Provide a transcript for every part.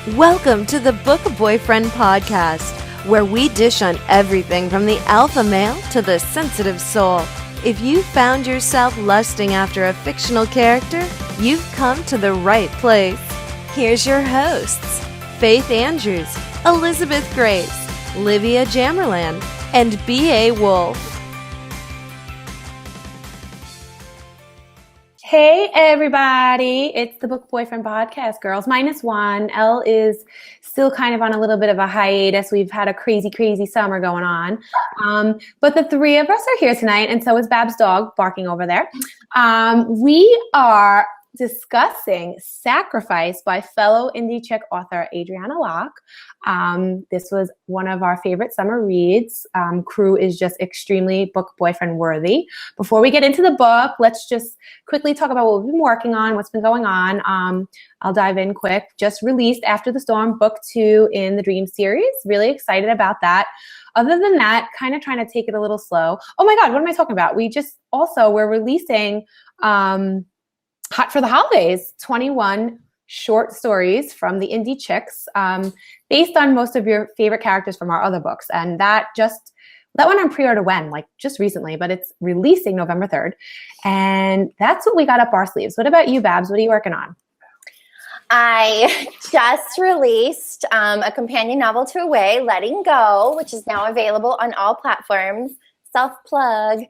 Welcome to the Book Boyfriend podcast, where we dish on everything from the alpha male to the sensitive soul. If you found yourself lusting after a fictional character, you've come to the right place. Here's your hosts, Faith Andrews, Elizabeth Grace, Livia Jamerlan, and B.A. Wolf. Hey everybody, it's the Book Boyfriend podcast, girls minus one. Elle is still kind of on a little bit of a hiatus. We've had a crazy summer going on. But the three of us are here tonight, and so is Bab's dog barking over there. We are discussing Sacrifice by fellow indie chick author Adriana Locke. This was one of our favorite summer reads. CREW is just extremely book boyfriend worthy. Before we get into the book, let's just quickly talk about what we've been working on, what's been going on. I'll dive in quick. Just released After the Storm, book 2 in the Dream series. Really excited about that. Other than that, kind of trying to take it a little slow. Oh my God, what am I talking about? We're releasing Hot for the Holidays, 21 short stories from the indie chicks, based on most of your favorite characters from our other books. And that went on pre-order just recently, but it's releasing November 3rd. And that's what we got up our sleeves. What about you, Babs? What are you working on? I just released a companion novel to Away, Letting Go, which is now available on all platforms. Self-plug.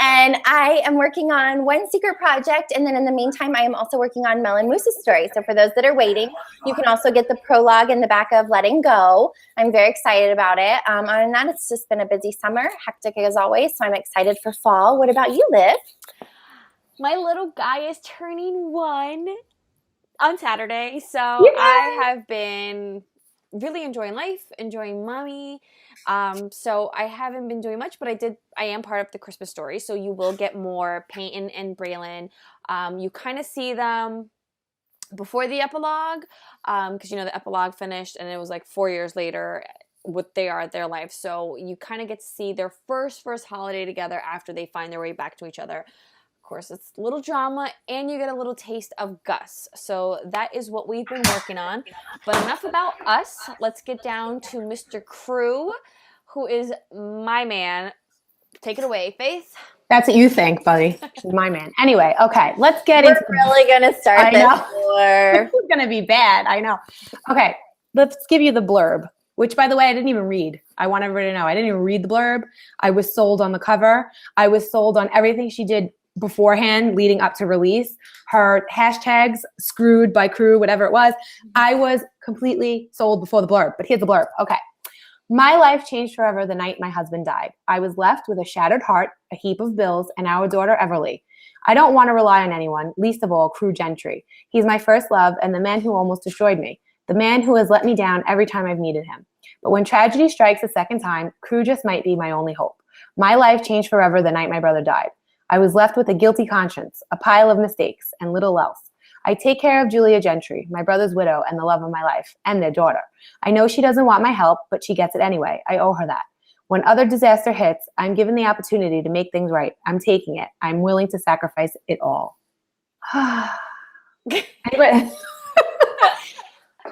And I am working on one secret project, and then in the meantime, I am also working on Mel and Moose's story. So for those that are waiting, you can also get the prologue in the back of Letting Go. I'm very excited about it. Other than that, it's just been a busy summer, hectic as always, so I'm excited for fall. What about you, Liv? My little guy is turning 1 on Saturday, so Yay! I have been really enjoying life, enjoying mommy. So I haven't been doing much, but I am part of the Christmas story, so you will get more Peyton and Braylon. You kind of see them before the epilogue, because the epilogue finished and it was like 4 years later what they are at their life. So you kind of get to see their first holiday together after they find their way back to each other. Of course, it's a little drama, and you get a little taste of Gus. So that is what we've been working on. But enough about us. Let's get down to Mr. CREW, who is my man. Take it away, Faith. That's what you think, buddy. She's my man. Anyway, okay, let's get into We're really going to start this war. This is going to be bad. I know. Okay, let's give you the blurb, which, by the way, I didn't even read. I want everybody to know. I didn't even read the blurb. I was sold on the cover. I was sold on everything she did beforehand leading up to release. Her hashtags, screwed by CREW, whatever it was. I was completely sold before the blurb. But here's the blurb. Okay. My life changed forever the night my husband died. I was left with a shattered heart, a heap of bills, and our daughter EVERLEIGH. I don't want to rely on anyone, least of all CREW GENTRY. He's my first love and the man who almost destroyed me. The man who has let me down every time I've needed him. But when tragedy strikes a second time, CREW just might be my only hope. My life changed forever the night my brother died. I was left with a guilty conscience, a pile of mistakes, and little else. I take care of JULIA GENTRY, my brother's widow and the love of my life, and their daughter. I know she doesn't want my help, but she gets it anyway. I owe her that. When other disaster hits, I'm given the opportunity to make things right. I'm taking it. I'm willing to sacrifice it all.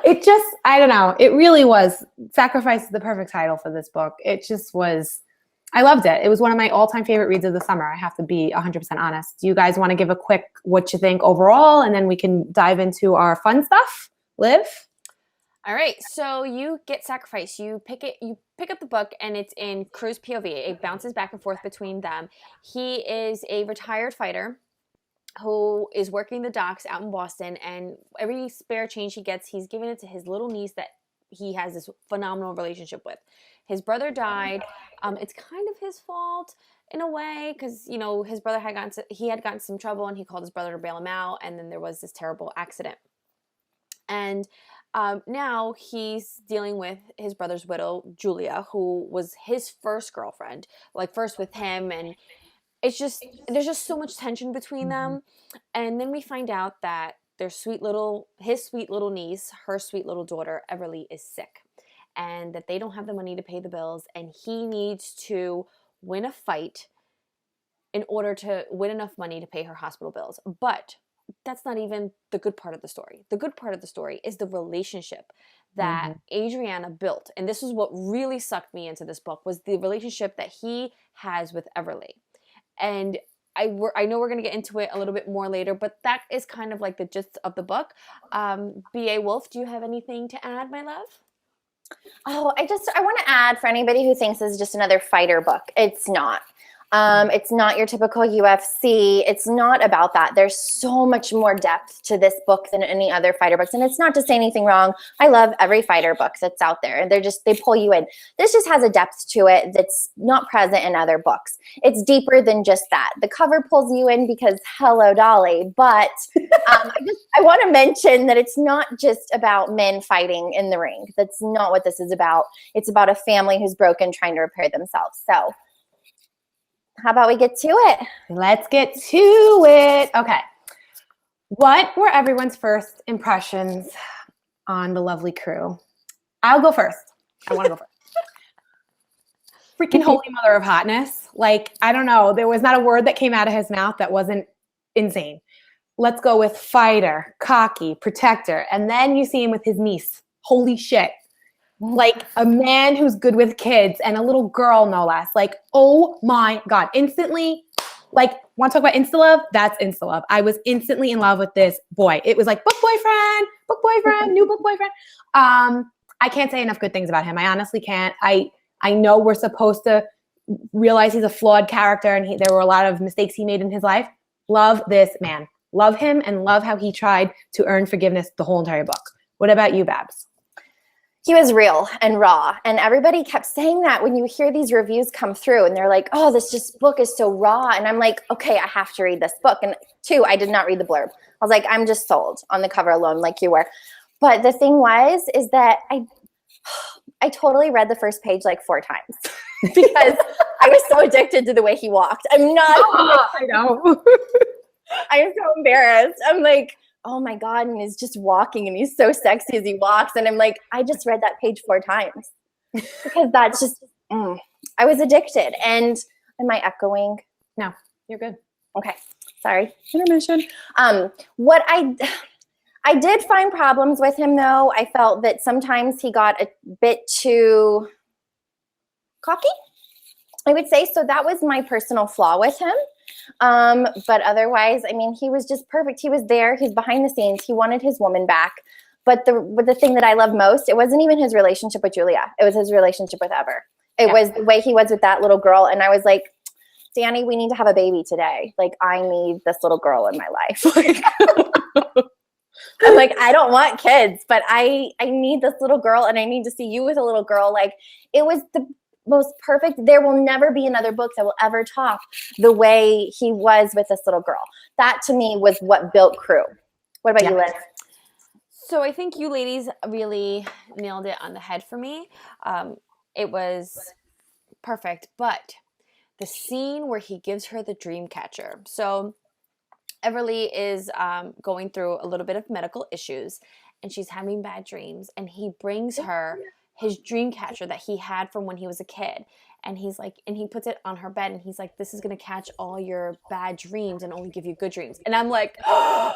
It just, I don't know. It really was. Sacrifice is the perfect title for this book. It just was. I loved it. It was one of my all-time favorite reads of the summer. I have to be 100% honest. Do you guys want to give a quick what you think overall, and then we can dive into our fun stuff? Liv? All right, so you get Sacrifice. You pick up the book, and it's in CREW's POV. It bounces back and forth between them. He is a retired fighter who is working the docks out in Boston, and every spare change he gets, he's giving it to his little niece that he has this phenomenal relationship with. His brother died. It's kind of his fault in a way, because his brother had gotten some trouble, and he called his brother to bail him out, and then there was this terrible accident. And now he's dealing with his brother's widow, Julia, who was his first girlfriend, first with him, and there's just so much tension between them. And then we find out that his sweet little niece, her sweet little daughter, EVERLEIGH, is sick, and that they don't have the money to pay the bills, and he needs to win a fight in order to win enough money to pay her hospital bills. But that's not even the good part of the story. The good part of the story is the relationship that Adriana built. And this is what really sucked me into this book, was the relationship that he has with EVERLEIGH. And I know we're going to get into it a little bit more later, but that is kind of like the gist of the book. B.A. Wolf, do you have anything to add, my love? Oh, I want to add, for anybody who thinks this is just another fighter book, it's not. It's not your typical UFC. It's not about that. There's so much more depth to this book than any other fighter books. And it's not to say anything wrong. I love every fighter book that's out there. And they pull you in. This just has a depth to it that's not present in other books. It's deeper than just that. The cover pulls you in because hello, Dolly. But I want to mention that it's not just about men fighting in the ring. That's not what this is about. It's about a family who's broken trying to repair themselves. So how about we get to it? Let's get to it. Okay. What were everyone's first impressions on the lovely CREW? I'll go first. I want to go first. Freaking holy mother of hotness. Like, I don't know. There was not a word that came out of his mouth that wasn't insane. Let's go with fighter, cocky, protector. And then you see him with his niece. Holy shit. Like a man who's good with kids and a little girl, no less. Like, oh my God. Instantly, like, want to talk about insta-love? That's insta-love. I was instantly in love with this boy. It was like book boyfriend, new book boyfriend. I can't say enough good things about him. I honestly can't. I know we're supposed to realize he's a flawed character and there were a lot of mistakes he made in his life. Love this man. Love him and love how he tried to earn forgiveness the whole entire book. What about you, Babs? He was real and raw. And everybody kept saying that when you hear these reviews come through and they're like, oh, this book is so raw. And I'm like, okay, I have to read this book. And 2, I did not read the blurb. I was like, I'm just sold on the cover alone like you were. But the thing is that I totally read the first page like 4 times because I was so addicted to the way he walked. I'm not. I know. I'm so embarrassed. I'm like, oh my God, and he's just walking and he's so sexy as he walks. And I'm like, I just read that page 4 times because that's just, I was addicted. And am I echoing? No, you're good. Okay. Sorry. Intermission. What I did find problems with him though. I felt that sometimes he got a bit too cocky, I would say. So that was my personal flaw with him. But otherwise, I mean, he was just perfect. He was there. He's behind the scenes. He wanted his woman back. But the thing that I love most, it wasn't even his relationship with Julia. It was his relationship with Ever. It was the way he was with that little girl. And I was like, Danny, we need to have a baby today. Like, I need this little girl in my life. I'm like, I don't want kids, but I need this little girl and I need to see you with a little girl. Like, it was the most perfect. There will never be another book that will ever top the way he was with this little girl. That to me was what built CREW. What about you, Liz? So I think you ladies really nailed it on the head for me. It was perfect, but the scene where he gives her the dream catcher. So EVERLEIGH is going through a little bit of medical issues and she's having bad dreams, and he brings her his dream catcher that he had from when he was a kid. And he's like, and he puts it on her bed and he's like, this is going to catch all your bad dreams and only give you good dreams. And I'm like, oh,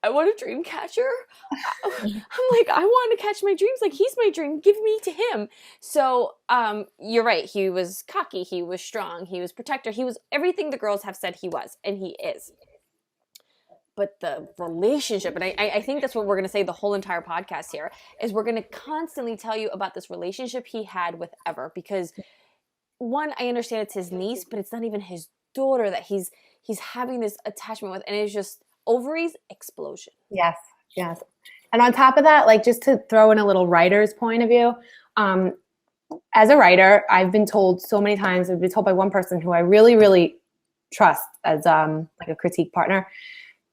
I want a dream catcher. I'm like, I want to catch my dreams. Like, he's my dream. Give me to him. So you're right. He was cocky. He was strong. He was protector. He was everything the girls have said he was, and he is. But the relationship, and I think that's what we're going to say the whole entire podcast here, is we're going to constantly tell you about this relationship he had with Ever. Because, one, I understand it's his niece, but it's not even his daughter that he's having this attachment with. And it's just ovaries explosion. Yes. And on top of that, like, just to throw in a little writer's point of view, as a writer, I've been told so many times, I've been told by one person who I really, really trust as like a critique partner,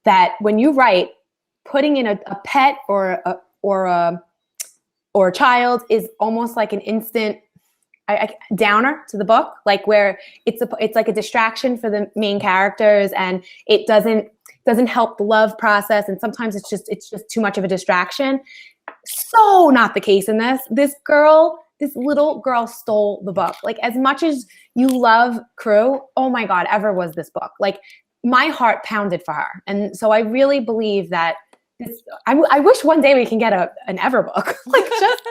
that when you write, putting in a pet or a child is almost like an instant downer to the book, like where it's like a distraction for the main characters, and it doesn't help the love process, and sometimes it's just too much of a distraction. So not the case in this. This little girl stole the book. Like, as much as you love CREW, oh my God, Ever was this book. Like, my heart pounded for her. And so I really believe that I wish one day we can get an Ever book, like just,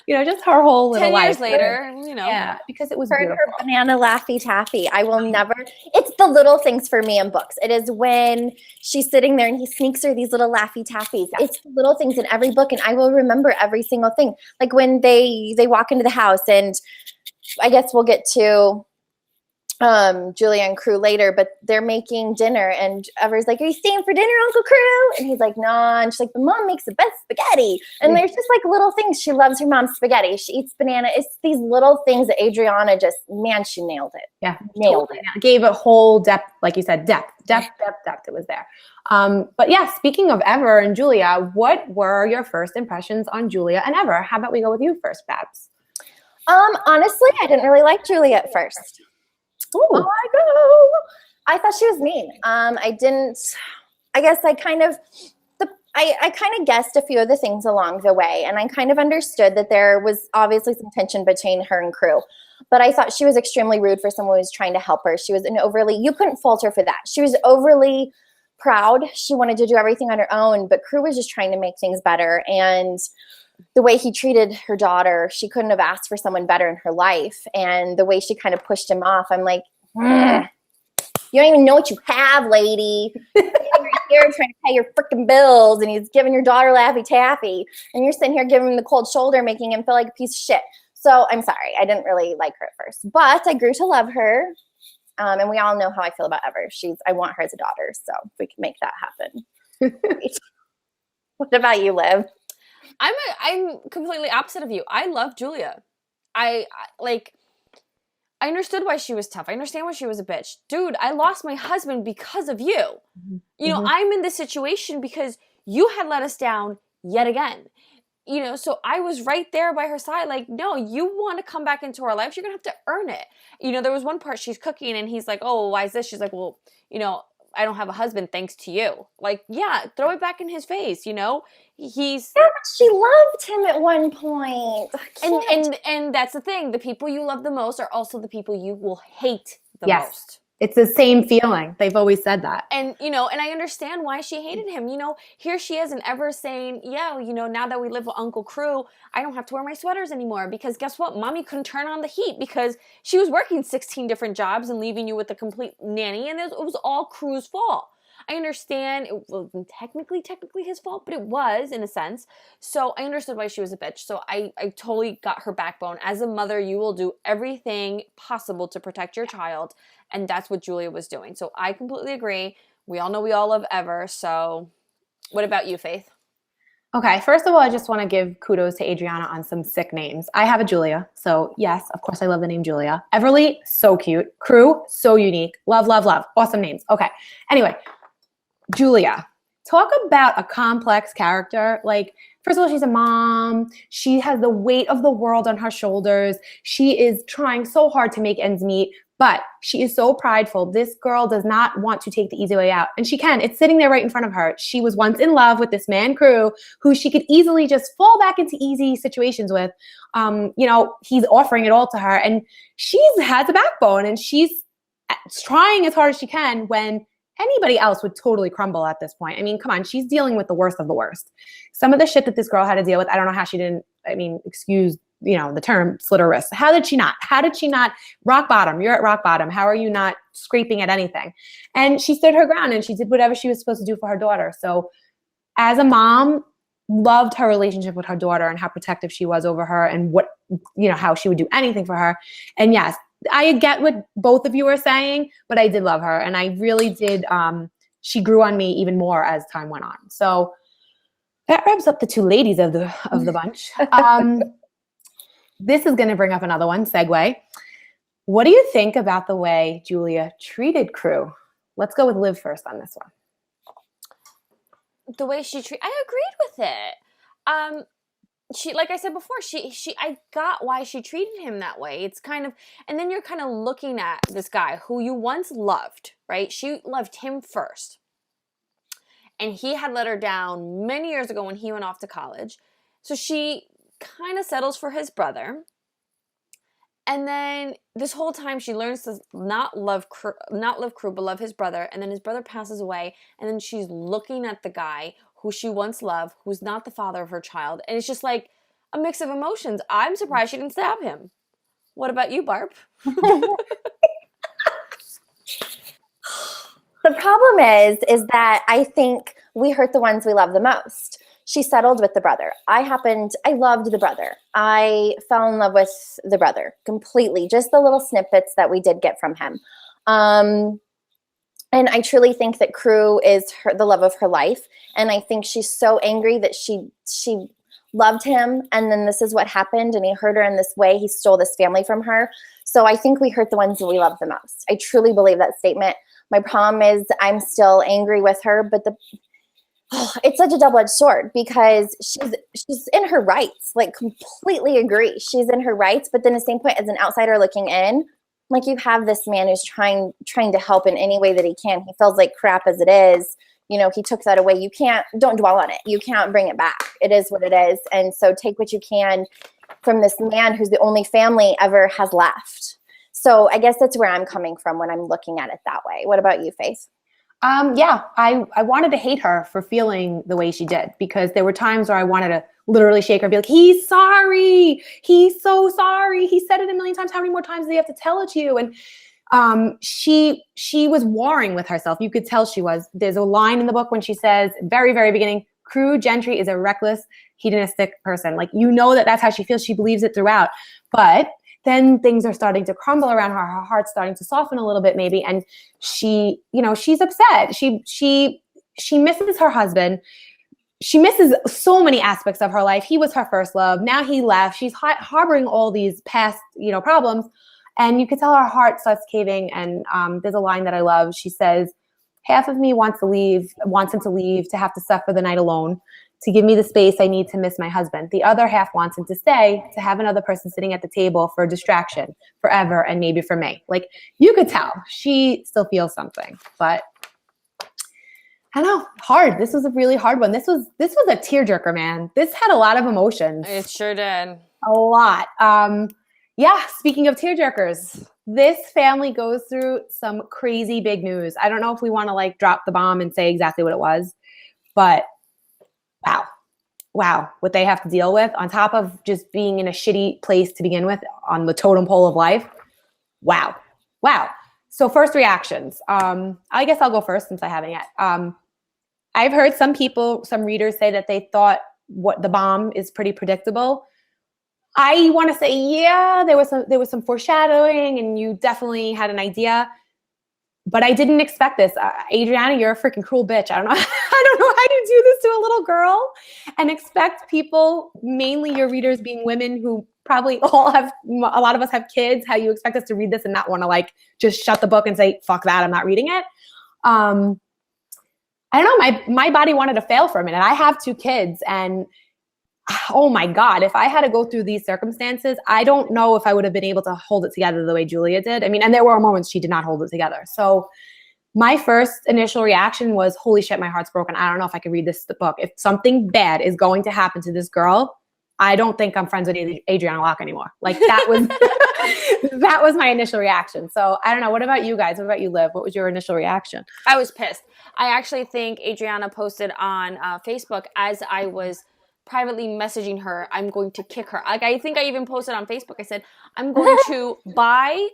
just her whole little 10 life. years later, Yeah, because it was Her beautiful. banana Laffy Taffy. I will never. It's the little things for me in books. It is when she's sitting there and he sneaks her these little Laffy Taffies. Yeah. It's the little things in every book, and I will remember every single thing. Like when they walk into the house, and I guess we'll get to Julia and CREW later, but they're making dinner, and Ever's like, "Are you staying for dinner, Uncle CREW?" And he's like, "No." And she's like, "But Mom makes the best spaghetti." And there's just like little things. She loves her mom's spaghetti. She eats banana. It's these little things that Adriana just, man, she nailed it. Yeah, nailed totally. It. Gave it whole depth, like you said, depth. It was there. But yeah, speaking of Ever and Julia, what were your first impressions on Julia and Ever? How about we go with you first, Babs? Honestly, I didn't really like Julia at first. Ooh. Oh, I thought she was mean. I guess I kind of guessed a few of the things along the way, and I kind of understood that there was obviously some tension between her and CREW, but I thought she was extremely rude for someone who was trying to help her. She was you couldn't fault her for that. She was overly proud. She wanted to do everything on her own, but CREW was just trying to make things better, and the way he treated her daughter, she couldn't have asked for someone better in her life. And the way she kind of pushed him off, I'm like, you don't even know what you have, lady. You're here trying to pay your freaking bills, and he's giving your daughter Laffy Taffy, and you're sitting here giving him the cold shoulder, making him feel like a piece of shit. So I'm sorry, I didn't really like her at first, but I grew to love her. And we all know how I feel about Ever. I want her as a daughter, so if we can make that happen. What about you, Liv? I'm completely opposite of you. I love Julia. I understood why she was tough. I understand why she was a bitch. Dude, I lost my husband because of you. Mm-hmm. You know, I'm in this situation because you had let us down yet again. So I was right there by her side. Like, no, you want to come back into our lives, you're going to have to earn it. There was one part she's cooking and he's like, "Oh, why is this?" She's like, "Well, I don't have a husband thanks to you." Like, yeah, throw it back in his face, Yeah, but she loved him at one point. And that's the thing. The people you love the most are also the people you will hate the most. It's the same feeling. They've always said that. And, and I understand why she hated him. Here she is and Ever saying, yeah, now that we live with Uncle CREW, I don't have to wear my sweaters anymore because guess what? Mommy couldn't turn on the heat because she was working 16 different jobs and leaving you with a complete nanny. And it was all CREW's fault. I understand it wasn't technically his fault, but it was in a sense. So I understood why she was a bitch. So I totally got her backbone. As a mother, you will do everything possible to protect your child. And that's what Julia was doing. So I completely agree. We all know we all love Ever. So what about you, Faith? Okay, first of all, I just want to give kudos to Adriana on some sick names. I have a Julia, so yes, of course I love the name Julia. EVERLEIGH, so cute. CREW, so unique. Love, love, love. Awesome names. Okay, anyway, Julia. Talk about a complex character. Like, first of all, she's a mom. She has the weight of the world on her shoulders. She is trying so hard to make ends meet, but she is so prideful. This girl does not want to take the easy way out. And she can. It's sitting there right in front of her. She was once in love with this man, CREW, who she could easily just fall back into easy situations with. He's offering it all to her. And she has a backbone. And she's trying as hard as she can when anybody else would totally crumble at this point. I mean, come on, she's dealing with the worst of the worst. Some of the shit that this girl had to deal with, I don't know how she didn't, excuse, the term, slit her wrist. How did she not? Rock bottom. You're at rock bottom. How are you not scraping at anything? And she stood her ground and she did whatever she was supposed to do for her daughter. So as a mom, loved her relationship with her daughter and how protective she was over her and what, how she would do anything for her. And yes, I get what both of you are saying, but I did love her. And I really did. She grew on me even more as time went on. So that wraps up the two ladies of the bunch. This is going to bring up another one, segue. What do you think about the way Julia treated CREW? Let's go with Liv first on this one. The way she I agreed with it. She, like I said before, I got why she treated him that way. It's kind of, and then you're kind of looking at this guy who you once loved, right? She loved him first. And he had let her down many years ago when he went off to college. So she kind of settles for his brother. And then this whole time she learns to not love CREW, but love his brother. And then his brother passes away. And then she's looking at the guy who she once loved, who's not the father of her child. And it's just like a mix of emotions. I'm surprised she didn't stab him. What about you, Barb? The problem is that I think we hurt the ones we love the most. She settled with the brother. I loved the brother. I fell in love with the brother completely. Just the little snippets that we did get from him. And I truly think that CREW is the love of her life. And I think she's so angry that she loved him. And then this is what happened. And he hurt her in this way. He stole this family from her. So I think we hurt the ones that we love the most. I truly believe that statement. My problem is I'm still angry with her, but it's such a double-edged sword because she's in her rights, like completely agree. She's in her rights, but then at the same point as an outsider looking in, like you have this man who's trying to help in any way that he can. He feels like crap as it is. You know, he took that away. Don't dwell on it. You can't bring it back. It is what it is. And so take what you can from this man who's the only family ever has left. So I guess that's where I'm coming from when I'm looking at it that way. What about you, Faith? Yeah, I wanted to hate her for feeling the way she did because there were times where I wanted to literally shake her and be like, he's sorry. He's so sorry. He said it a million times. How many more times do you have to tell it to you? And she was warring with herself. You could tell she was. There's a line in the book when she says, very, very beginning, CREW Gentry is a reckless, hedonistic person. Like, you know that's how she feels. She believes it throughout. But then things are starting to crumble around her. Her heart's starting to soften a little bit maybe. And she's upset. She misses her husband. She misses so many aspects of her life. He was her first love. Now he left. She's harboring all these past, problems. And you could tell her heart starts caving. And there's a line that I love. She says, half of me wants him to leave, to have to suffer the night alone, to give me the space I need to miss my husband. The other half wants him to stay, to have another person sitting at the table for a distraction forever and maybe for me. Like, you could tell she still feels something, but I don't know, hard. This was a really hard one. This was a tearjerker, man. This had a lot of emotions. It sure did. A lot. Yeah, speaking of tearjerkers, this family goes through some crazy big news. I don't know if we want to drop the bomb and say exactly what it was, but wow, what they have to deal with on top of just being in a shitty place to begin with on the totem pole of life. Wow. So first reactions. I guess I'll go first since I haven't yet. I've heard some readers say that they thought what the bomb is pretty predictable. I want to say, yeah, there was some foreshadowing and you definitely had an idea. But I didn't expect this. Adriana, you're a freaking cruel bitch. I don't know how you do this to a little girl and expect people, mainly your readers being women who probably a lot of us have kids, how you expect us to read this and not want to just shut the book and say, fuck that, I'm not reading it. I don't know. My body wanted to fail for a minute. I have 2 kids and oh my God, if I had to go through these circumstances, I don't know if I would have been able to hold it together the way Julia did. I mean, and there were moments she did not hold it together. So my first initial reaction was, holy shit, my heart's broken. I don't know if I can read this book. If something bad is going to happen to this girl, I don't think I'm friends with Adriana Locke anymore. That was that was my initial reaction. So I don't know. What about you guys? What about you, Liv? What was your initial reaction? I was pissed. I actually think Adriana posted on Facebook as I was privately messaging her, I'm going to kick her. I think I even posted on Facebook. I said, I'm going to buy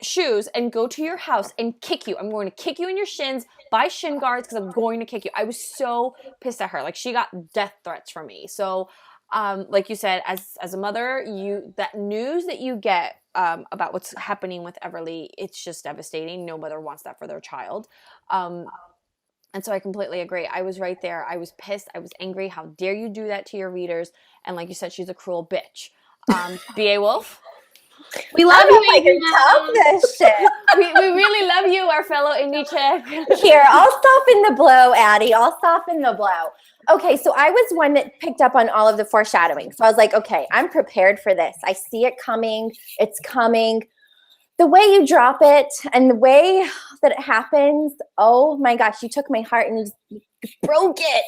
shoes and go to your house and kick you. I'm going to kick you in your shins, buy shin guards because I'm going to kick you. I was so pissed at her. She got death threats from me. So like you said, as a mother, that news that you get about what's happening with EVERLEIGH, it's just devastating. No mother wants that for their child. And so I completely agree. I was right there. I was pissed. I was angry. How dare you do that to your readers? And like you said, she's a cruel bitch. B.A. Wolf? We love you, Adriana. This shit. We really love you, our fellow indie chick. Here, I'll soften the blow, Addie. I'll soften the blow. Okay, so I was one that picked up on all of the foreshadowing. So I was like, okay, I'm prepared for this. I see it coming. It's coming. The way you drop it and the way that it happens, oh my gosh, you took my heart and you broke it.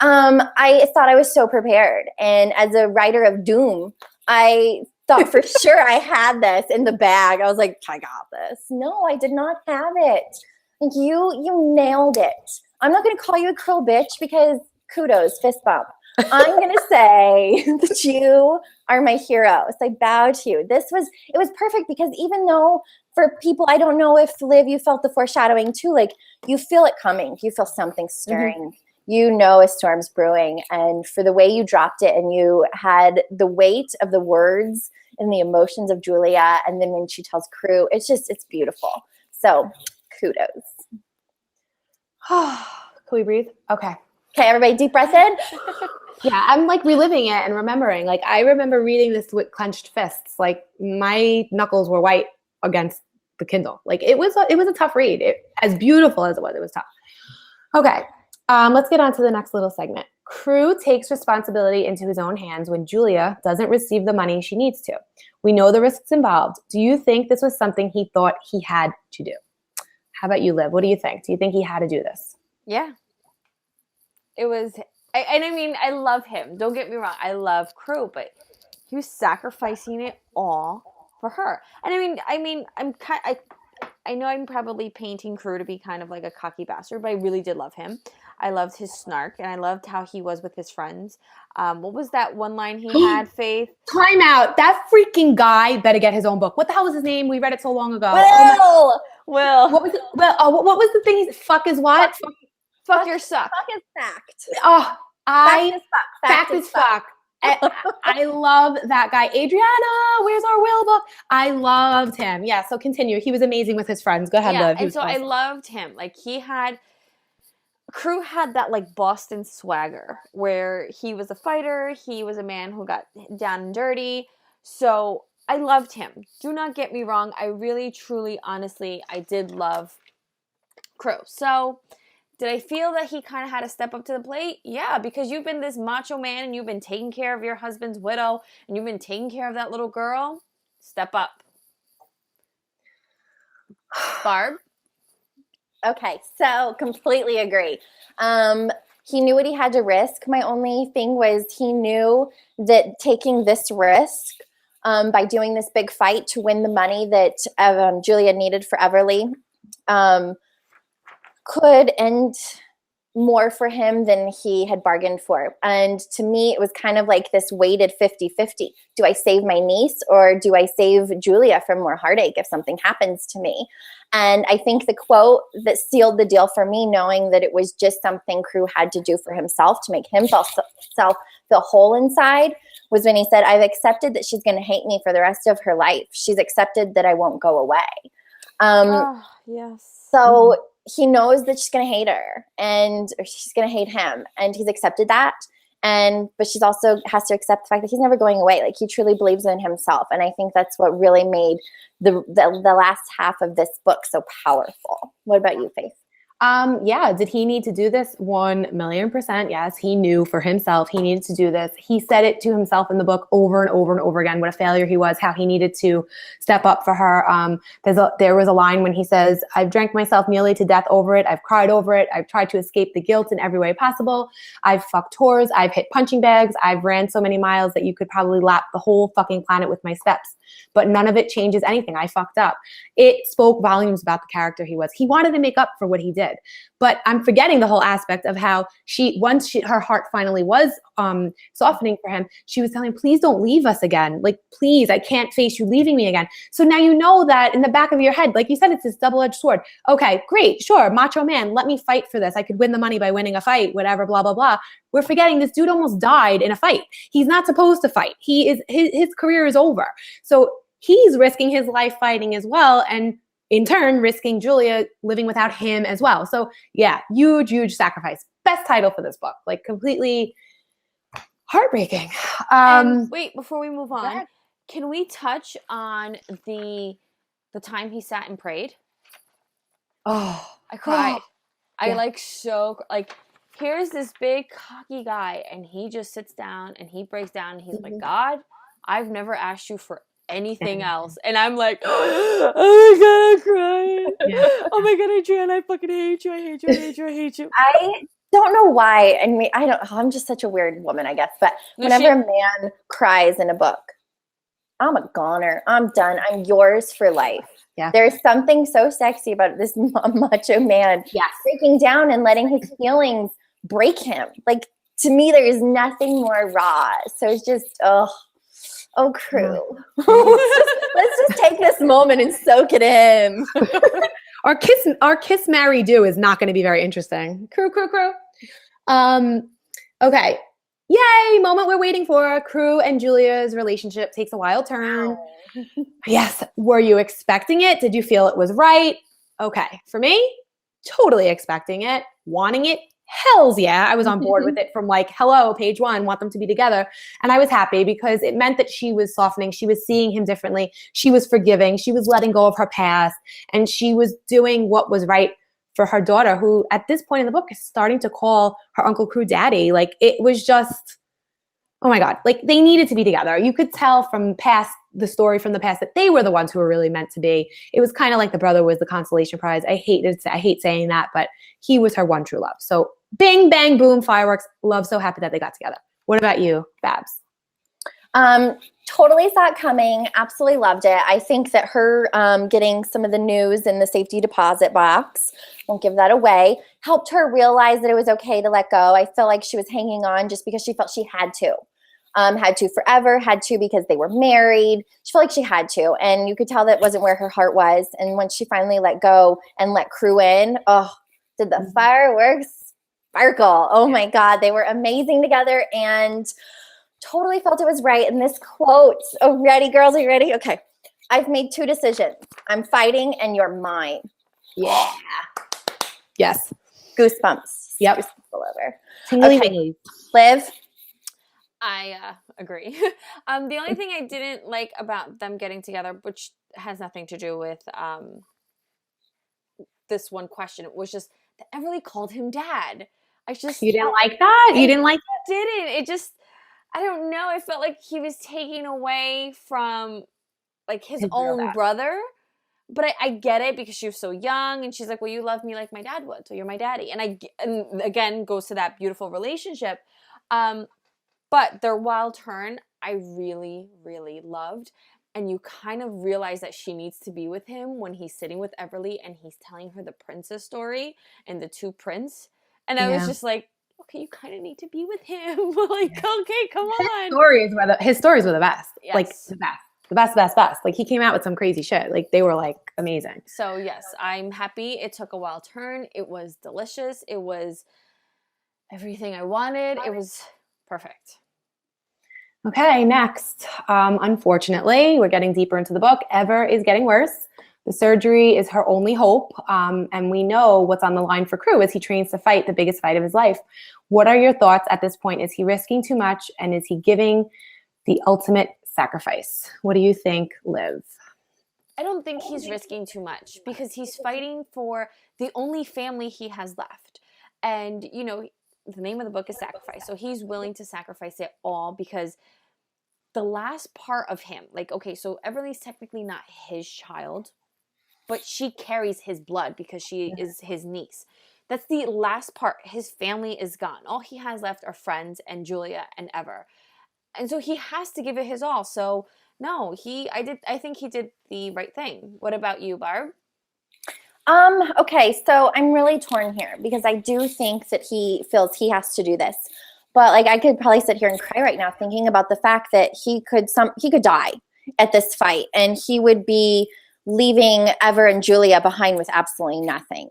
I thought I was so prepared. And as a writer of doom, I thought for sure I had this in the bag. I was like, I got this. No, I did not have it. Like you nailed it. I'm not going to call you a CREW bitch because kudos, fist bump. I'm going to say that you are my hero. So I bow to you. It was perfect because even though for people, I don't know if Liv, you felt the foreshadowing too, like you feel it coming. You feel something stirring. You know a storm's brewing. And for the way you dropped it and you had the weight of the words and the emotions of Julia. And then when she tells CREW, it's beautiful. So kudos. Can we breathe? Okay. Okay, everybody deep breath in. Yeah, I'm like reliving it and remembering. Like I remember reading this with clenched fists. Like my knuckles were white against the Kindle. Like it was a tough read. As beautiful as it was tough. Okay, let's get on to the next little segment. CREW takes responsibility into his own hands when Julia doesn't receive the money she needs to. We know the risks involved. Do you think this was something he thought he had to do? How about you, Liv? What do you think? Do you think he had to do this? Yeah. It was, and I mean, I love him. Don't get me wrong. I love CREW, but he was sacrificing it all for her. And I mean, I know I'm probably painting CREW to be kind of like a cocky bastard, but I really did love him. I loved his snark, and I loved how he was with his friends. What was that one line he had, Faith? Time out. That freaking guy better get his own book. What the hell was his name? We read it so long ago. Will. What was it? Well, what was the thing? Fuck is what? Fuck your suck. Fuck is fact. Oh, Fact is fuck. I love that guy. Adriana, where's our Will book? I loved him. Yeah, so continue. He was amazing with his friends. Go ahead, Liv. And so awesome. I loved him. Like CREW had that like Boston swagger where he was a fighter. He was a man who got down and dirty. So I loved him. Do not get me wrong. I really, truly, honestly, I did love CREW. So did I feel that he kind of had to step up to the plate? Yeah, because you've been this macho man and you've been taking care of your husband's widow and you've been taking care of that little girl. Step up. Barb? Okay, so completely agree. He knew what he had to risk. My only thing was he knew that taking this risk by doing this big fight to win the money that Julia needed for EVERLEIGH could end more for him than he had bargained for. And to me, it was kind of like this weighted 50-50. Do I save my niece or do I save Julia from more heartache if something happens to me? And I think the quote that sealed the deal for me, knowing that it was just something CREW had to do for himself to make himself feel whole inside, was when he said, I've accepted that she's going to hate me for the rest of her life. She's accepted that I won't go away. Yes. So he knows that she's going to hate her or she's going to hate him. And he's accepted that. But she's also has to accept the fact that he's never going away. Like he truly believes in himself. And I think that's what really made the last half of this book so powerful. What about you, Faith? Yeah. Did he need to do this? 1,000,000%. Yes. He knew for himself he needed to do this. He said it to himself in the book over and over and over again, what a failure he was, how he needed to step up for her. There was a line when he says, I've drank myself nearly to death over it. I've cried over it. I've tried to escape the guilt in every way possible. I've fucked whores. I've hit punching bags. I've ran so many miles that you could probably lap the whole fucking planet with my steps. But none of it changes anything. I fucked up. It spoke volumes about the character he was. He wanted to make up for what he did. But I'm forgetting the whole aspect of how her heart finally was softening for him, she was telling him, please don't leave us again. Like, please, I can't face you leaving me again. So now you know that in the back of your head, like you said, it's this double-edged sword. Okay, great, sure, macho man, let me fight for this. I could win the money by winning a fight, whatever, blah, blah, blah. We're forgetting this dude almost died in a fight. He's not supposed to fight. His career is over. So he's risking his life fighting as well, and in turn, risking Julia living without him as well. So yeah, huge, huge sacrifice. Best title for this book. Like completely heartbreaking. Wait, before we move on, can we touch on the time he sat and prayed? Oh, I cried. Yeah. Here's this big cocky guy, and he just sits down and he breaks down and he's like, God, I've never asked you for anything else. And I'm like, oh my God, I'm crying. Yeah. Oh my God, Adriana, I fucking hate you. I hate you. I hate you. I hate you. I don't know why. I'm just such a weird woman, I guess. But whenever a man cries in a book, I'm a goner. I'm done. I'm yours for life. Yeah. There's something so sexy about this macho man breaking down and letting his feelings break him. Like, to me, there is nothing more raw. So it's just, CREW. Let's just take this moment and soak it in. Our kiss, marry, do is not going to be very interesting. CREW. Okay. Yay, moment we're waiting for. CREW and Julia's relationship takes a wild turn. Yes. Were you expecting it? Did you feel it was right? Okay. For me, totally expecting it, wanting it. Hells yeah. I was on board with it from like, hello, page 1, want them to be together. And I was happy because it meant that she was softening. She was seeing him differently. She was forgiving. She was letting go of her past. And she was doing what was right for her daughter, who at this point in the book is starting to call her Uncle CREW daddy. Like, it was just, oh my God, like they needed to be together. You could tell from the story from the past that they were the ones who were really meant to be. It was kind of like the brother was the consolation prize. I hate saying that, but he was her one true love. So bing, bang, boom, fireworks. Love, so happy that they got together. What about you, Babs? Totally saw it coming. Absolutely loved it. I think that her getting some of the news in the safety deposit box, won't give that away, helped her realize that it was okay to let go. I feel like she was hanging on just because she felt she had to forever, had to because they were married. She felt like she had to, and you could tell that wasn't where her heart was. And when she finally let go and let CREW in, did the fireworks sparkle. Oh my God, they were amazing together, and totally felt it was right. And this quote, ready, girls, are you ready? Okay. I've made 2 decisions. I'm fighting and you're mine. Yeah. Yes. Goosebumps. Yep. Goosebumps all over. Okay. Liv? I agree. The only thing I didn't like about them getting together, which has nothing to do with this one question, was just that Everleigh called him dad. You didn't like that? You didn't like it? Didn't. It just, I don't know. I felt like he was taking away from like his own brother. But I get it because she was so young, and she's like, well, you love me like my dad would, so you're my daddy. And again, goes to that beautiful relationship. But their wild turn, I really, really loved. And you kind of realize that she needs to be with him when he's sitting with Everleigh and he's telling her the princess story and the 2 prince. And I was just like, okay, you kind of need to be with him. Like, okay, come on. His stories were the best. Yes. Like, the best. Like, he came out with some crazy shit. Like, they were like amazing. So yes, I'm happy. It took a wild turn. It was delicious. It was everything I wanted. It was perfect. Okay, next. Unfortunately, we're getting deeper into the book. Ever is getting worse. The surgery is her only hope, and we know what's on the line for CREW as he trains to fight the biggest fight of his life. What are your thoughts at this point? Is he risking too much, and is he giving the ultimate sacrifice? What do you think, Liv? I don't think he's risking too much because he's fighting for the only family he has left. And, you know, the name of the book is Sacrifice. So he's willing to sacrifice it all because the last part of him, like, okay, so Everleigh's technically not his child, but she carries his blood because she is his niece. That's the last part. His family is gone. All he has left are friends and Julia and Ever. And so he has to give it his all. So no, I think he did the right thing. What about you, Barb? Okay, so I'm really torn here because I do think that he feels he has to do this. But like I could probably sit here and cry right now thinking about the fact that he could die at this fight and he would be leaving Ever and Julia behind with absolutely nothing.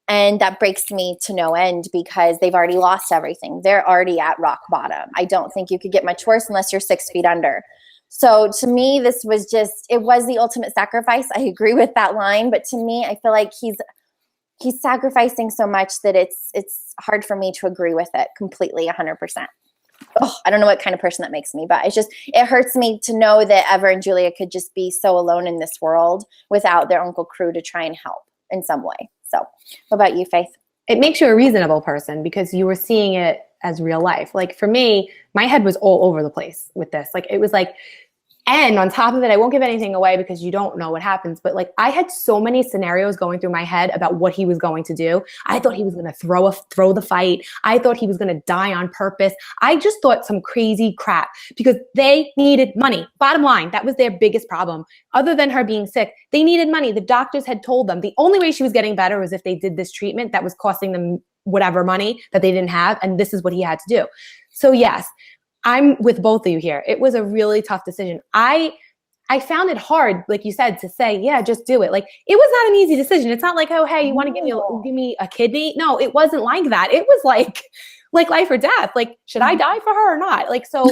And that breaks me to no end because they've already lost everything. They're already at rock bottom. I don't think you could get much worse unless you're 6 feet under. So to me, this was it was the ultimate sacrifice. I agree with that line. But to me, I feel like he's sacrificing so much that it's hard for me to agree with it completely 100%. Oh, I don't know what kind of person that makes me, but it hurts me to know that Ever and Julia could just be so alone in this world without their Uncle CREW to try and help in some way. So what about you, Faith? It makes you a reasonable person because you were seeing it as real life. Like for me, my head was all over the place with this. Like it was like And on top of it, I won't give anything away because you don't know what happens. But like, I had so many scenarios going through my head about what he was going to do. I thought he was going to throw the fight. I thought he was going to die on purpose. I just thought some crazy crap because they needed money. Bottom line, that was their biggest problem. Other than her being sick, they needed money. The doctors had told them the only way she was getting better was if they did this treatment that was costing them whatever money that they didn't have. And this is what he had to do. So yes, I'm with both of you here. It was a really tough decision. I found it hard, like you said, to say, yeah, just do it. Like, it was not an easy decision. It's not like, oh, hey, you want to give me a kidney? No, it wasn't like that. It was like life or death. Like, should I die for her or not? Like, so,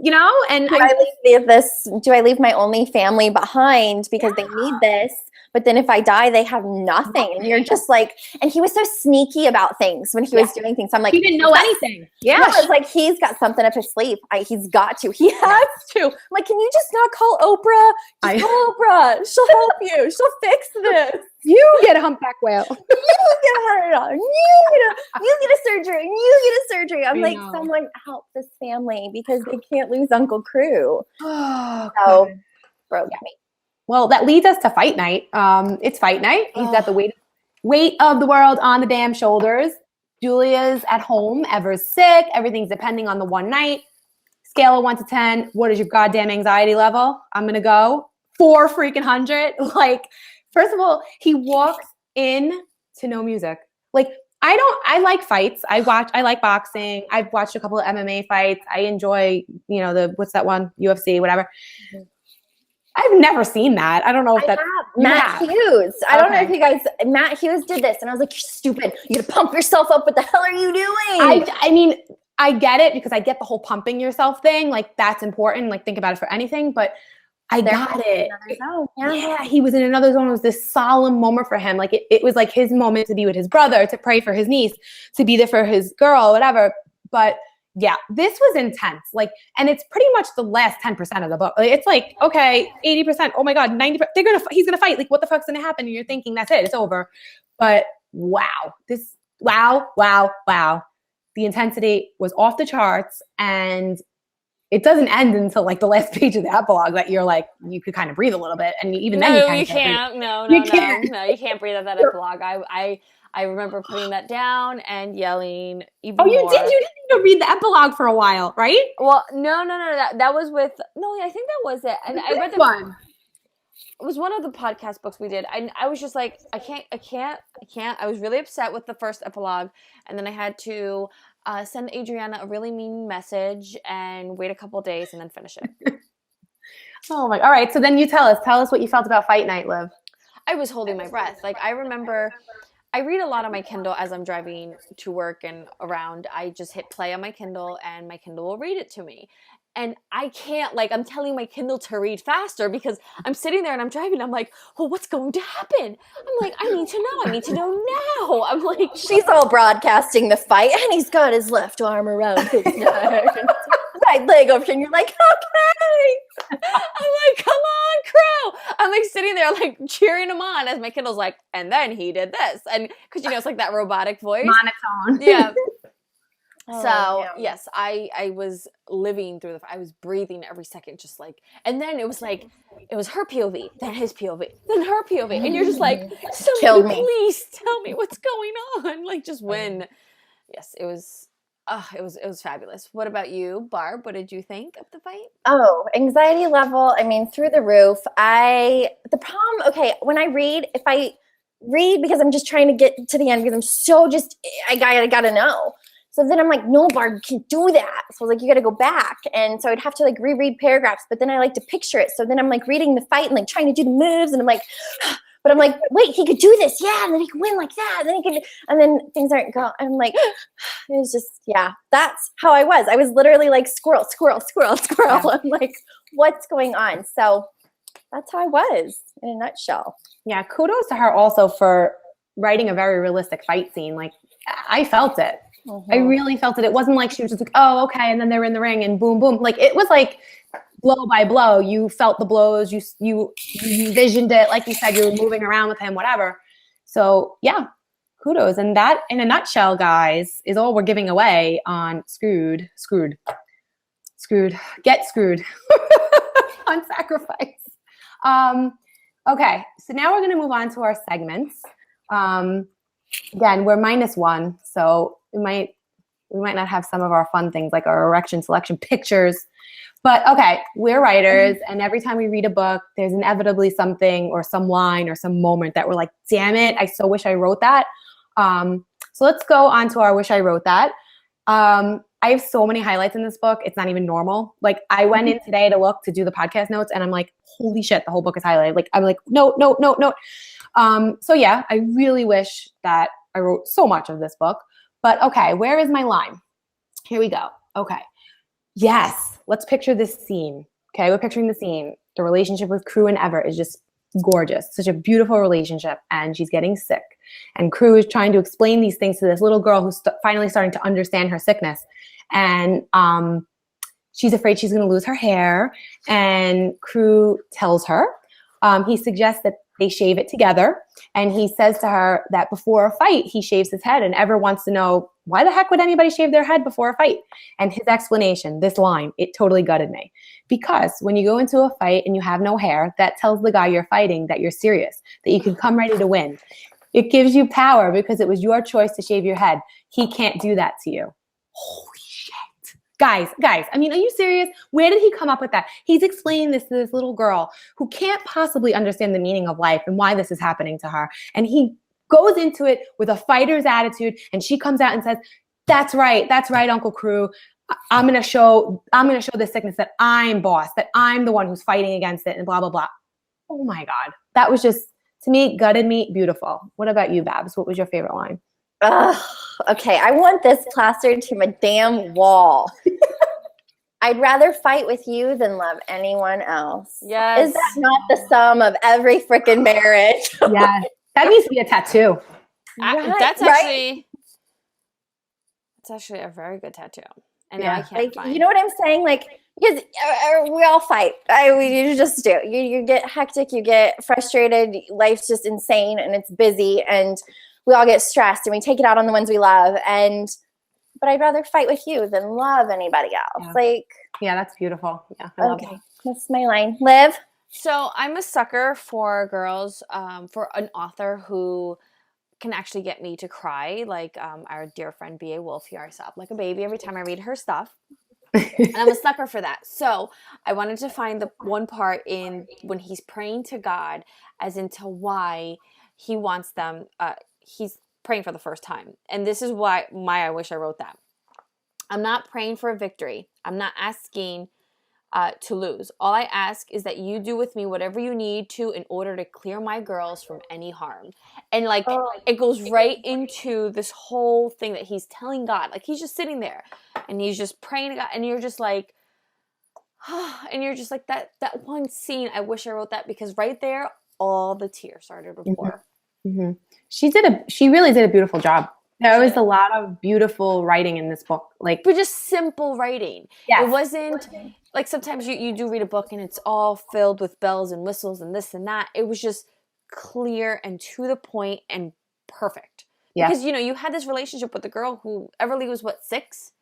you know, and do I leave my only family behind because they need this? But then if I die, they have nothing. And you're just like, and he was so sneaky about things when he was doing things. I'm like, he didn't know anything. Yeah. No, it's like, he's got something up his sleeve. He's got to. He has to. I'm like, can you just not call Oprah? Just call Oprah. She'll help you. She'll fix this. You get a humpback whale. You get hurt on. You get a surgery. You get a surgery. I'm like, someone help this family because they can't lose Uncle CREW. Oh, so broke me. Well, that leads us to fight night. It's fight night. He's got the weight of the world on the damn shoulders. Julia's at home. Ever's sick. Everything's depending on the one night. Scale of 1 to 10. What is your goddamn anxiety level? I'm going to go 400. Like, first of all, he walks in to no music. Like, I like fights. I like boxing. I've watched a couple of MMA fights. I enjoy, what's that one? UFC, whatever. Mm-hmm. I've never seen that. I don't know if that's Matt Hughes. I don't know if you guys, Matt Hughes did this. And I was like, you're stupid. You gotta pump yourself up. What the hell are you doing? I mean, I get it because I get the whole pumping yourself thing. Like, that's important. Like, think about it for anything. But I got it. Yeah, he was in another zone. It was this solemn moment for him. Like, it was like his moment to be with his brother, to pray for his niece, to be there for his girl, whatever. But yeah, this was intense. Like, and it's pretty much the last 10% of the book. Like, it's like, okay, 80%. Oh my God, 90%. He's gonna fight. Like, what the fuck's gonna happen? And you're thinking, that's it. It's over. But wow. The intensity was off the charts, and it doesn't end until like the last page of the epilogue that you're like, you could kind of breathe a little bit, and even then you can't. No, you can't breathe at that epilogue. I remember putting that down and yelling even more. You did? You didn't even read the epilogue for a while, right? Well, no. That was with, I think that was it. And I read the one. It was one of the podcast books we did. I was just like, I can't. I was really upset with the first epilogue. And then I had to send Adriana a really mean message and wait a couple days and then finish it. Oh my, all right. So then you tell us what you felt about fight night, Liv. I was holding my breath. Like, I remember, I read a lot on my Kindle as I'm driving to work and around. I just hit play on my Kindle and my Kindle will read it to me. And I can't, like, I'm telling my Kindle to read faster because I'm sitting there and I'm driving. I'm like, well, what's going to happen? I'm like, I need to know now. I'm like, she's all broadcasting the fight, and he's got his left arm around his neck, right leg over, and you're like, okay. I'm like, come on, CREW. I'm like sitting there, like cheering him on as my Kindle's like, and then he did this, and because it's like that robotic voice, monotone, yeah. So yes, I was living through I was breathing every second, just like, and then it was her POV, then his POV, then her POV, and you're just like, somebody please tell me what's going on, like, just win. Yes, it was fabulous. What about you, Barb? What did you think of the fight? Oh, anxiety level, I mean, through the roof. The problem, okay, when I read, if I read because I'm just trying to get to the end because I'm so I gotta know. So then I'm like, no, Barb, you can't do that. So I was like, you got to go back. And so I'd have to like reread paragraphs, but then I like to picture it. So then I'm like reading the fight and like trying to do the moves. And I'm like, but I'm like, wait, he could do this. Yeah. And then he could win like that. And then he could, and then things aren't going. I'm like, it was just, yeah, that's how I was. I was literally like squirrel. Yeah. I'm like, what's going on? So that's how I was in a nutshell. Yeah. Kudos to her also for writing a very realistic fight scene. Like, I felt it. Mm-hmm. I really felt it. It wasn't like she was just like, oh, okay. And then they're in the ring and boom, boom. Like, it was like blow by blow. You felt the blows. You envisioned it. Like you said, you were moving around with him, whatever. So yeah, kudos. And that, in a nutshell, guys, is all we're giving away on Screwed. Get Screwed. on sacrifice. Okay, so now we're going to move on to our segments. Again, we're -1, so we might not have some of our fun things like our erection selection pictures. But okay, we're writers, and every time we read a book, there's inevitably something or some line or some moment that we're like, damn it, I so wish I wrote that. So let's go on to our wish I wrote that. I have so many highlights in this book. It's not even normal. Like I went in today to look to do the podcast notes and I'm like, holy shit, the whole book is highlighted. Like, I'm like, no. So yeah, I really wish that I wrote so much of this book, but okay. Where is my line? Here we go. Okay. Yes. Let's picture this scene. Okay. We're picturing the scene. The relationship with CREW and Ever is just gorgeous. Such a beautiful relationship. And she's getting sick. And CREW is trying to explain these things to this little girl who's finally starting to understand her sickness. And she's afraid she's going to lose her hair. And CREW tells her, he suggests that they shave it together. And he says to her that before a fight, he shaves his head. And Ever wants to know, why the heck would anybody shave their head before a fight? And his explanation, this line, it totally gutted me. Because when you go into a fight and you have no hair, that tells the guy you're fighting that you're serious, that you can come ready to win. It gives you power because it was your choice to shave your head. He can't do that to you. Holy shit. Guys, I mean, are you serious? Where did he come up with that? He's explaining this to this little girl who can't possibly understand the meaning of life and why this is happening to her. And he goes into it with a fighter's attitude, and she comes out and says, that's right, Uncle CREW. I'm gonna show this sickness that I'm boss, that I'm the one who's fighting against it, and blah, blah, blah. Oh my God. That was just, to me, gutted me, beautiful. What about you, Babs? What was your favorite line? Okay, I want this plastered to my damn wall. I'd rather fight with you than love anyone else. Yes. Is that not the sum of every freaking marriage? Yes. That needs to be a tattoo. That's actually a very good tattoo. And I can't find. You know what I'm saying? Like, because we all fight. You just do. You get hectic. You get frustrated. Life's just insane and it's busy, and we all get stressed and we take it out on the ones we love. But I'd rather fight with you than love anybody else. Yeah, that's beautiful. Yeah, I love that. That's my line. Liv? So I'm a sucker for girls, for an author who can actually get me to cry, like our dear friend B.A. Wolf here. I sob like a baby every time I read her stuff. And I'm a sucker for that. So I wanted to find the one part in when he's praying to God as into why he wants them. He's praying for the first time. And this is why I wish I wrote that. I'm not praying for a victory. I'm not asking to lose. All I ask is that you do with me whatever you need to in order to clear my girls from any harm. And it goes right into this whole thing that he's telling God. Like, he's just sitting there and he's just praying to God, and you're just like, that one scene, I wish I wrote that, because right there, all the tears started to pour. Mm-hmm. She really did a beautiful job. There was a lot of beautiful writing in this book. But just simple writing. Yes. It wasn't like sometimes you do read a book and it's all filled with bells and whistles and this and that. It was just clear and to the point and perfect. Yeah. Because, you had this relationship with the girl who Everleigh was, what, 6?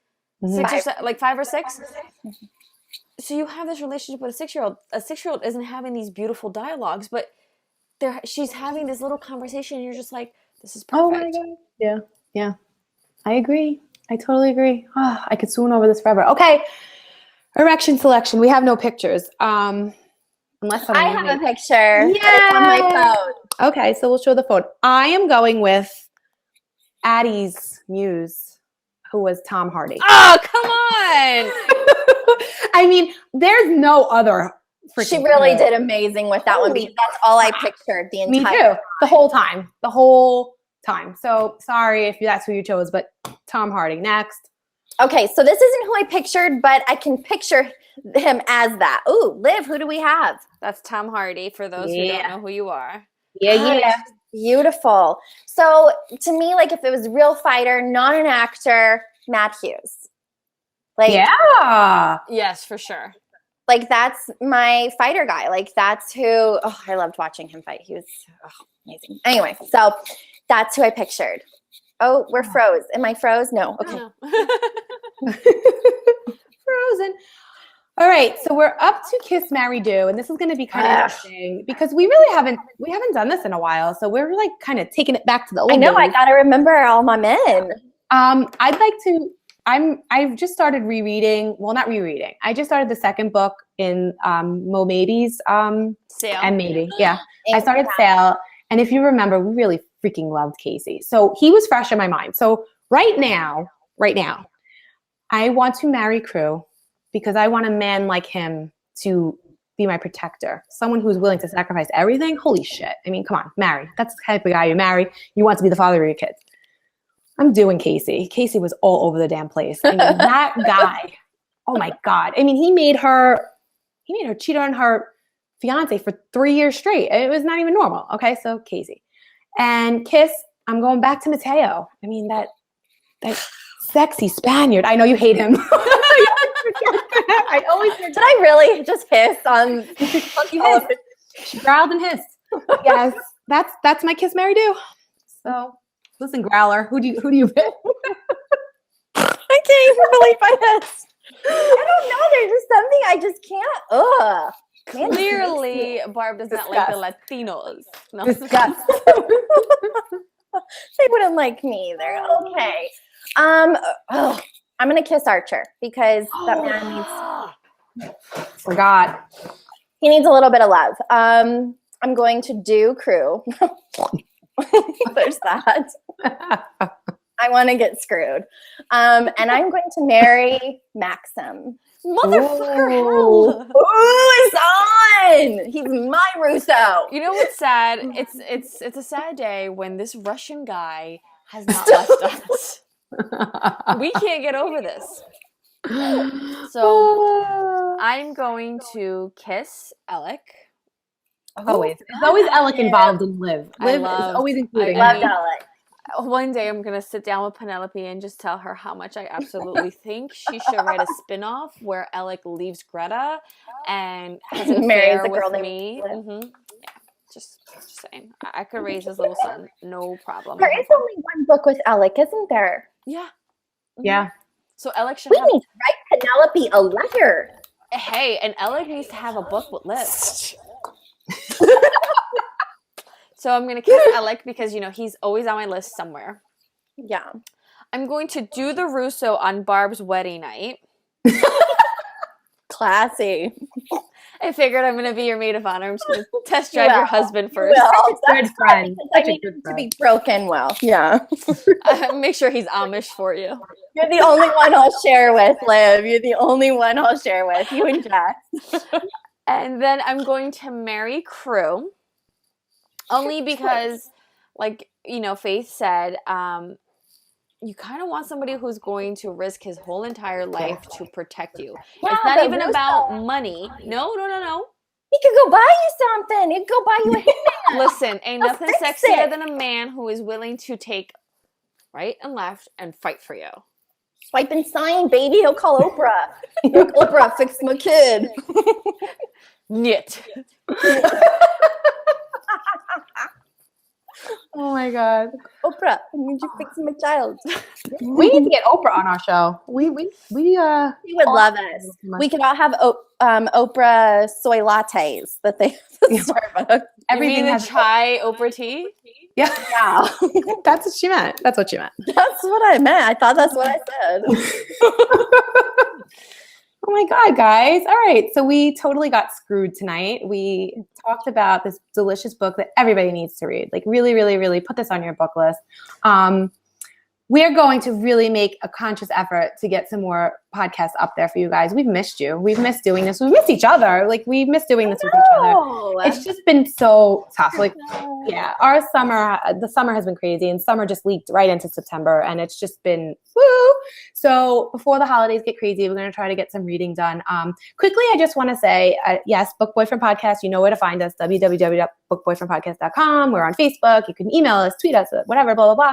Mm-hmm. 6 or 7, like 5 or 6? So you have this relationship with a 6-year-old. A 6-year-old isn't having these beautiful dialogues, but she's having this little conversation and you're just like, this is perfect. Oh my God. Yeah. I agree. I totally agree. Oh, I could swoon over this forever. Okay. Erection selection. We have no pictures. Unless I have a picture. Yeah. It's on my phone. Okay, so we'll show the phone. I am going with Addie's muse, who was Tom Hardy. Oh, come on. I mean, there's no other. She really did amazing with that one, because that's all I pictured the entire Me too. The whole time. So sorry if that's who you chose, but Tom Hardy. Next. Okay, so this isn't who I pictured, but I can picture him as that. Ooh, Liv, who do we have? That's Tom Hardy, for those who don't know who you are. Yeah. Beautiful. So to me, like, if it was a real fighter, not an actor, Matt Hughes. Yeah. Yes, for sure. Like, that's my fighter guy. Like, that's who, I loved watching him fight. He was amazing. Anyway, so that's who I pictured. Oh, we're froze. Am I froze? No. Okay. Frozen. All right, so we're up to Kiss, Marry, Do, and this is going to be kind of interesting because we really haven't done this in a while, so we're like kind of taking it back to the old days. I got to remember all my men. I've just started rereading. Well, not rereading. I just started the second book in Mo Maybe's Sale. And Maybe. Yeah. I started Sale. And if you remember, we really freaking loved Casey. So he was fresh in my mind. So right now, I want to marry CREW because I want a man like him to be my protector. Someone who's willing to sacrifice everything. Holy shit. I mean, come on, marry. That's the type of guy you marry. You want to be the father of your kids. I'm doing Casey. Casey was all over the damn place. I mean, that guy, oh my God. I mean, he made her cheat on her fiance for 3 years straight. It was not even normal. Okay, so Casey. And Kiss, I'm going back to Mateo. I mean, that sexy Spaniard. I know you hate him. Did I really just hiss on? She growled and hissed. Yes, that's my Kiss, Marry, Do. So listen, Growler, who do you pick? I can't even believe I hissed. I don't know. There's just something I just can't. Ugh. Clearly, Barb does not like the Latinos. No. Disgust. They wouldn't like me either. Okay. I'm gonna kiss Archer because that man needs. Forgot. He needs a little bit of love. I'm going to do CREW. There's that. I want to get screwed. And I'm going to marry Maxim. Motherfucker, hell. Ooh, it's on. He's my Russo. You know what's sad? It's a sad day when this Russian guy has not left us. We can't get over this. So I'm going to kiss Alec. Always. There's always Alec involved in Liv. Liv is always including. I love Alec. One day I'm going to sit down with Penelope and just tell her how much I absolutely think she should write a spin-off where Alec leaves Greta and has an affair with me. Mm-hmm. Yeah, just saying. I could raise his little son, no problem. There is only one book with Alec, isn't there? Yeah. Mm-hmm. Yeah. So Alec should We need to write Penelope a letter. Hey, and Alec needs to have a book with Liv. So I'm going to kiss Alec because, he's always on my list somewhere. Yeah. I'm going to do the Russo on Barb's wedding night. Classy. I figured I'm going to be your maid of honor. I'm just going to test drive your husband first. Good friend. I need him to be broken well. Yeah. Make sure he's Amish for you. You're the only one I'll share with, Liv. You're the only one I'll share with. You and Jess. And then I'm going to marry CREW. Only because, Faith said, you kind of want somebody who's going to risk his whole entire life to protect you. Yeah, it's not even about money. No. He could go buy you something. He could go buy you a hitman. Listen, ain't nothing sexier than a man who is willing to take right and left and fight for you. Swipe and sign, baby. He'll call Oprah. Look, Oprah, fix my kid. Nyet. Oh my God. Oprah, I need you to fix my child. We need to get Oprah on our show. We would love us. We could all have Oprah soy lattes that they Starbucks. Everything has chai Oprah tea. Yeah. That's what she meant. That's what I meant. I thought that's what I said. Oh my God, guys. All right. So we totally got screwed tonight. We talked about this delicious book that everybody needs to read. Like really, really, really put this on your book list. We are going to really make a conscious effort to get some more podcasts up there for you guys. We've missed you. We've missed doing this. We missed each other. Like we missed doing this with each other. It's just been so tough. Like, yeah, the summer has been crazy, and summer just leaked right into September, and it's just been woo. So before the holidays get crazy, we're going to try to get some reading done. Quickly, I just want to say, yes, Book Boyfriend Podcast. You know where to find us, www.bookboyfriendpodcast.com. We're on Facebook. You can email us, tweet us, whatever, blah, blah, blah.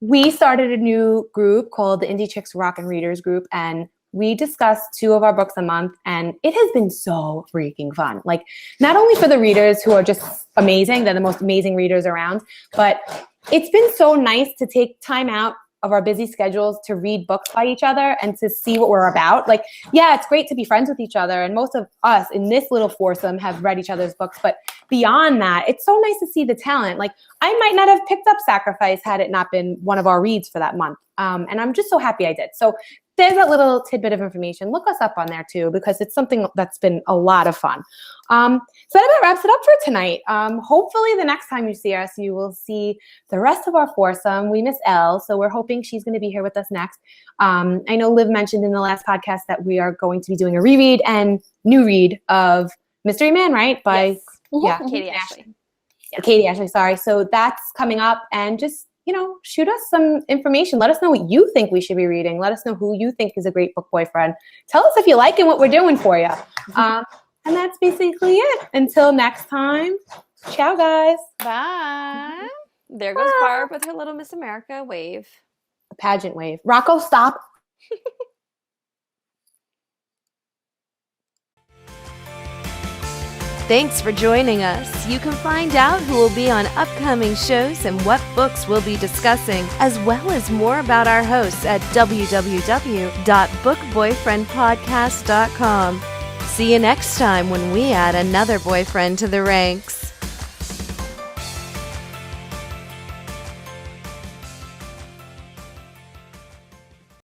We started a new group called the Indie Chicks Rockin' Readers Group, and we discuss 2 of our books a month, and it has been so freaking fun. Like, not only for the readers who are just amazing, they're the most amazing readers around, but it's been so nice to take time out of our busy schedules to read books by each other and to see what we're about. Like, yeah, it's great to be friends with each other. And most of us in this little foursome have read each other's books. But beyond that, it's so nice to see the talent. Like, I might not have picked up Sacrifice had it not been one of our reads for that month. And I'm just so happy I did. So there's a little tidbit of information. Look us up on there too, because it's something that's been a lot of fun. So that about wraps it up for tonight. Hopefully the next time you see us, you will see the rest of our foursome. We miss Elle, so we're hoping she's going to be here with us next. I know Liv mentioned in the last podcast that we are going to be doing a reread and new read of Mystery Man, right? By Katie Ashley. Yeah. Katie Ashley, sorry. So that's coming up, and just, you know, shoot us some information. Let us know what you think we should be reading. Let us know who you think is a great book boyfriend. Tell us if you like it, what we're doing for you. And that's basically it. Until next time, ciao, guys. Bye. There goes Barb with her little Miss America wave. A pageant wave. Rocco, stop. Thanks for joining us. You can find out who will be on upcoming shows and what books we'll be discussing, as well as more about our hosts at www.bookboyfriendpodcast.com. See you next time when we add another boyfriend to the ranks.